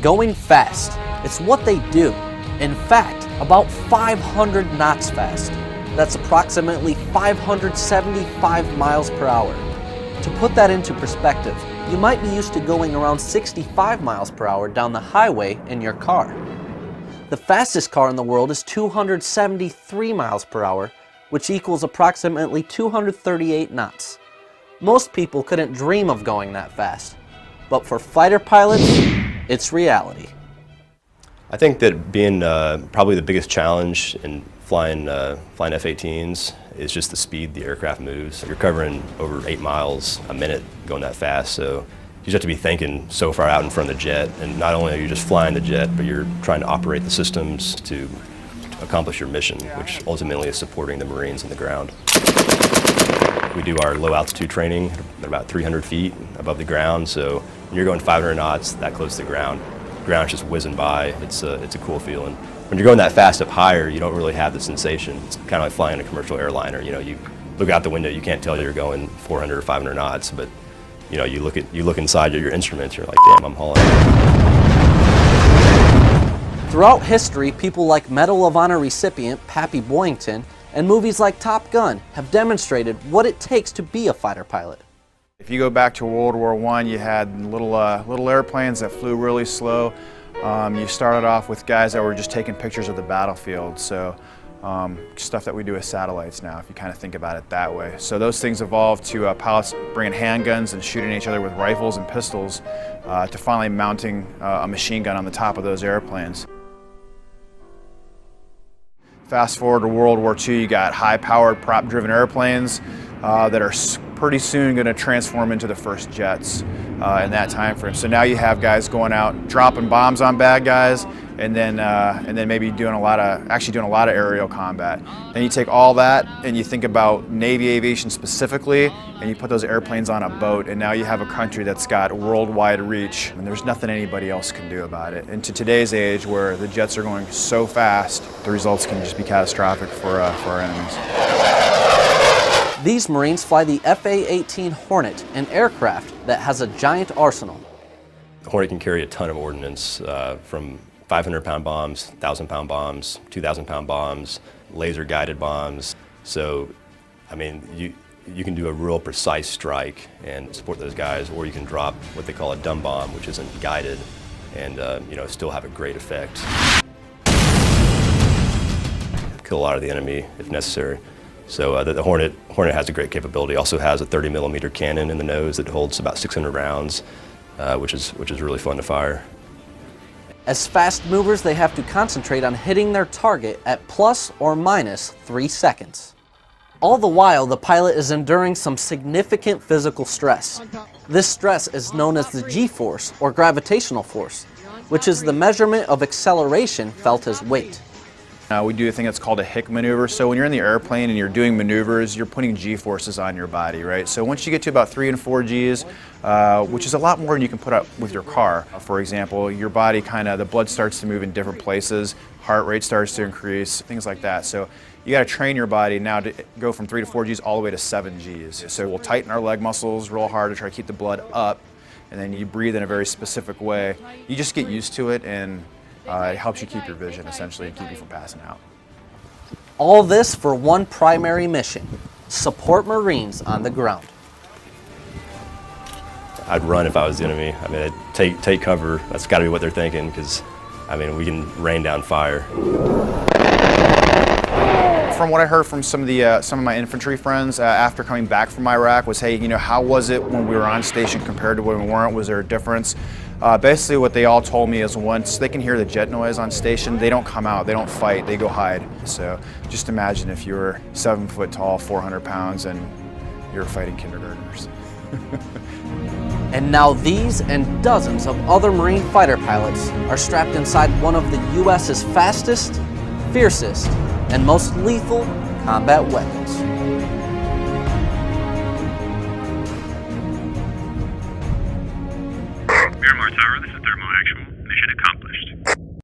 Going fast. It's what they do. In fact, about 500 knots fast. That's approximately 575 miles per hour. To put that into perspective, you might be used to going around 65 miles per hour down the highway in your car. The fastest car in the world is 273 miles per hour, which equals approximately 238 knots. Most people couldn't dream of going that fast, but for fighter pilots, it's reality. I think that being probably the biggest challenge in flying F-18s is just the speed the aircraft moves. You're covering over 8 miles a minute going that fast, so you just have to be thinking so far out in front of the jet, and not only are you just flying the jet, but you're trying to operate the systems to accomplish your mission, which ultimately is supporting the Marines in the ground. We do our low altitude training at about 300 feet above the ground, so when you're going 500 knots that close to the ground is just whizzing by. It's a cool feeling. When you're going that fast up higher, you don't really have the sensation. It's kind of like flying a commercial airliner. You know, you look out the window, you can't tell you're going 400 or 500 knots, but you know, you look inside your instruments, you're like, damn, I'm hauling. Throughout history, people like Medal of Honor recipient Pappy Boyington and movies like Top Gun have demonstrated what it takes to be a fighter pilot. If you go back to World War I, you had little airplanes that flew really slow. You started off with guys that were just taking pictures of the battlefield, so stuff that we do with satellites now, if you kind of think about it that way. So those things evolved to pilots bringing handguns and shooting each other with rifles and pistols to finally mounting a machine gun on the top of those airplanes. Fast forward to World War II, you got high-powered, prop-driven airplanes that are pretty soon going to transform into the first jets in that time frame. So now you have guys going out, dropping bombs on bad guys, and then maybe doing a lot of aerial combat. Then you take all that and you think about Navy aviation specifically, and you put those airplanes on a boat, and now you have a country that's got worldwide reach, and there's nothing anybody else can do about it. And to today's age, where the jets are going so fast, the results can just be catastrophic for our enemies. These Marines fly the FA18 Hornet, an aircraft that has a giant arsenal. The Hornet can carry a ton of ordnance, from 500-pound bombs, 1,000-pound bombs, 2,000-pound bombs, laser-guided bombs. So, I mean, you can do a real precise strike and support those guys, or you can drop what they call a dumb bomb, which isn't guided, and you know, still have a great effect. Kill a lot of the enemy if necessary. So the Hornet has a great capability. Also has a 30mm cannon in the nose that holds about 600 rounds, which is really fun to fire. As fast movers, they have to concentrate on hitting their target at plus or minus 3 seconds. All the while, the pilot is enduring some significant physical stress. This stress is known as the G-force, or gravitational force, which is the measurement of acceleration felt as weight. We do a thing that's called a Hick maneuver. So when you're in the airplane and you're doing maneuvers, you're putting G-forces on your body, right? So once you get to about 3 and 4 Gs, which is a lot more than you can put up with your car. For example, your body the blood starts to move in different places, heart rate starts to increase, things like that. So you got to train your body now to go from 3 to 4 Gs all the way to 7 Gs. So we'll tighten our leg muscles real hard to try to keep the blood up, and then you breathe in a very specific way. You just get used to it, and it helps you keep your vision, essentially, and keep you from passing out. All this for one primary mission: support Marines on the ground. I'd run if I was the enemy. I mean, I'd take cover. That's got to be what they're thinking, because, I mean, we can rain down fire. From what I heard from some of my infantry friends after coming back from Iraq was, hey, you know, how was it when we were on station compared to when we weren't? Was there a difference? Basically what they all told me is once they can hear the jet noise on station, they don't come out, they don't fight, they go hide. So just imagine if you were 7 foot tall, 400 pounds, and you were fighting kindergartners. And now these and dozens of other Marine fighter pilots are strapped inside one of the U.S.'s fastest, fiercest, and most lethal combat weapons. Miramar Tower, this is Thermal Actual. Mission accomplished.